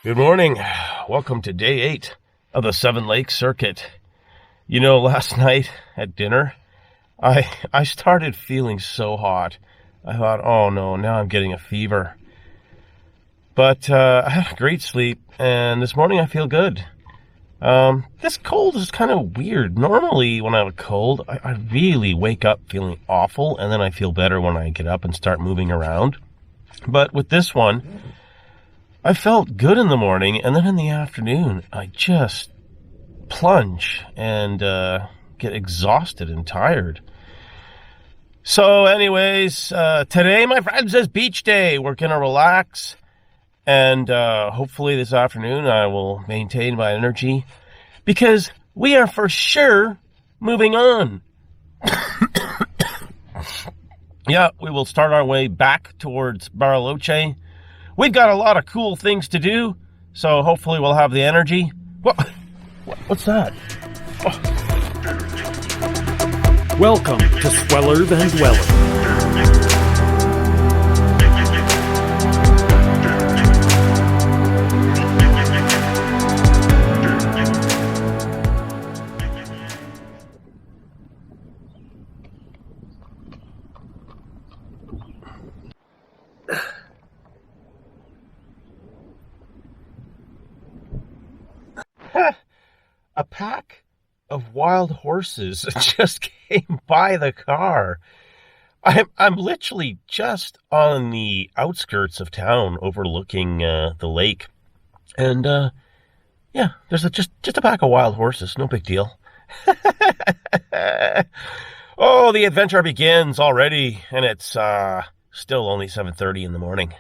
Good morning. Welcome to day 8 of the Seven Lakes Circuit. You know, last night at dinner, I started feeling so hot. I thought, oh no, now I'm getting a fever. But I had a great sleep, and this morning I feel good. This cold is kind of weird. Normally, when I have a cold, I really wake up feeling awful, and then I feel better when I get up and start moving around. But with this one, I felt good in the morning, and then in the afternoon, I just plunge and get exhausted and tired. So anyways, today, my friends, is beach day. We're going to relax, and hopefully this afternoon I will maintain my energy, because we are for sure moving on. Yeah, we will start our way back towards Bariloche. We've got a lot of cool things to do, so hopefully we'll have the energy. What's that? Oh. Welcome to SWELLER'S and WELLER'S. A pack of wild horses just came by the car. I'm literally just on the outskirts of town, overlooking the lake, and yeah, there's just a pack of wild horses. No big deal. Oh, the adventure begins already, and it's still only 7:30 in the morning.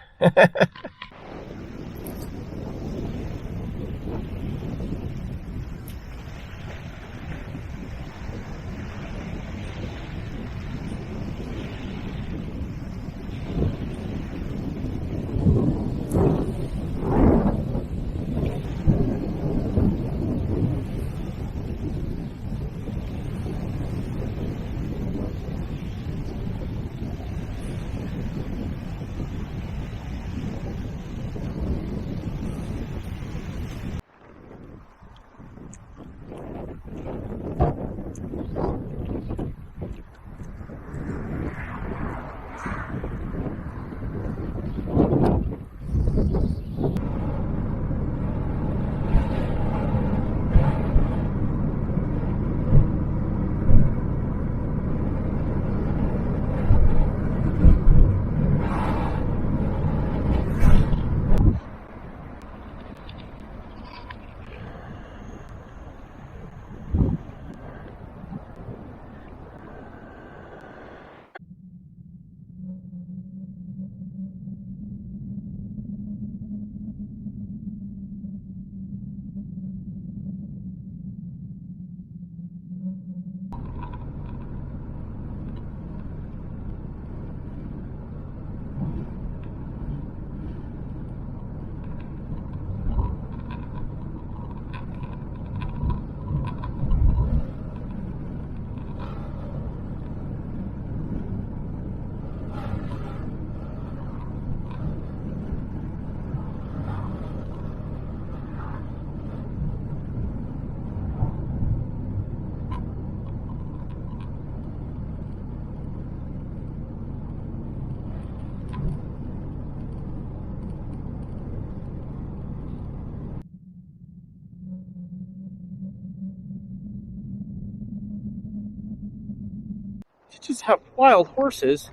You just have wild horses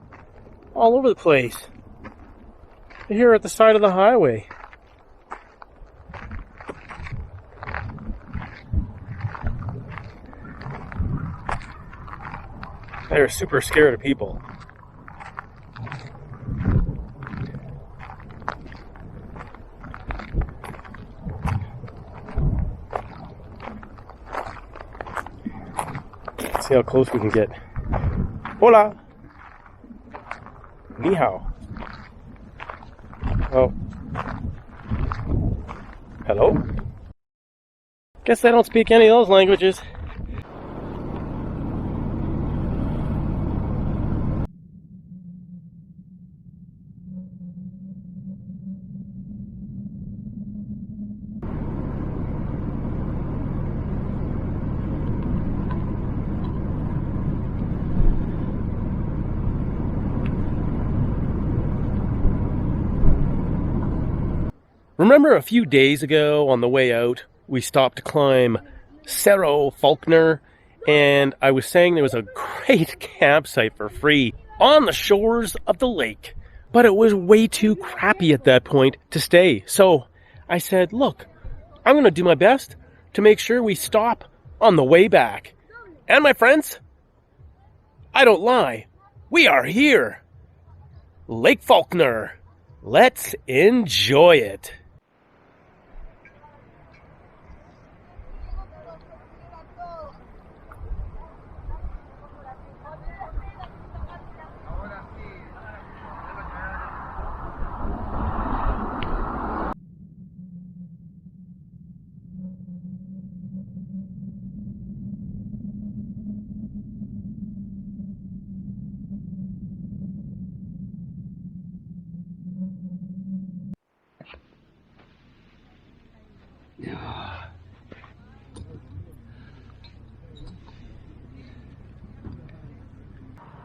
all over the place. They're here at the side of the highway. They're super scared of people. Let's see how close we can get. Hola! Ni hao. Oh. Hello? Guess I don't speak any of those languages. Remember a few days ago on the way out, we stopped to climb Cerro Faulkner, and I was saying there was a great campsite for free on the shores of the lake. But it was way too crappy at that point to stay. So I said, look, I'm going to do my best to make sure we stop on the way back. And my friends, I don't lie, we are here. Lake Faulkner. Let's enjoy it.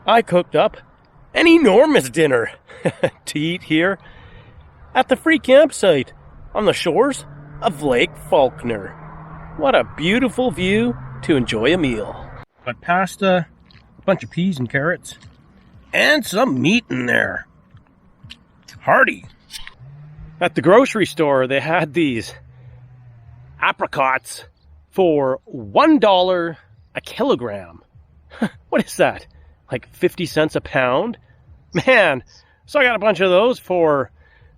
I cooked up an enormous dinner to eat here at the free campsite on the shores of Lake Faulkner. What a beautiful view to enjoy a meal. Got pasta, a bunch of peas and carrots, and some meat in there. Hearty. At the grocery store, they had these apricots for $1 a kilogram. What is that? Like 50 cents a pound? Man, so I got a bunch of those for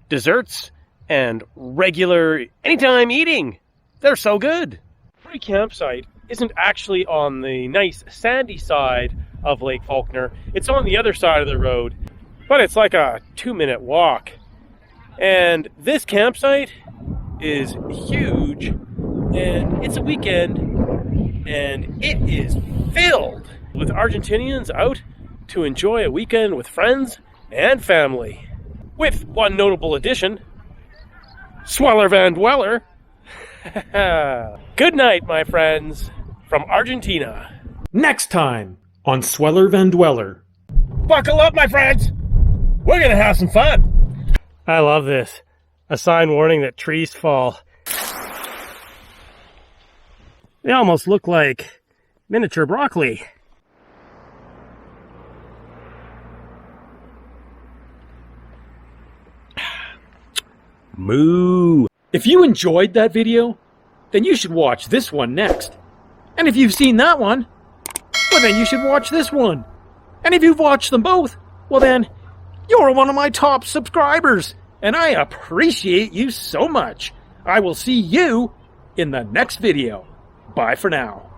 desserts and regular anytime eating. They're so good. Free campsite isn't actually on the nice sandy side of Lake Faulkner. It's on the other side of the road, but it's like a 2-minute walk. And this campsite is huge, and it's a weekend, and it is filled with Argentinians out to enjoy a weekend with friends and family. With one notable addition, Sweller Van Dweller. Good night, my friends, from Argentina. Next time on Sweller Van Dweller. Buckle up, my friends. We're going to have some fun. I love this. A sign warning that trees fall. They almost look like miniature broccoli. Moo! If you enjoyed that video, then you should watch this one next. And if you've seen that one, well then you should watch this one. And if you've watched them both, well then, you're one of my top subscribers. And I appreciate you so much. I will see you in the next video. Bye for now.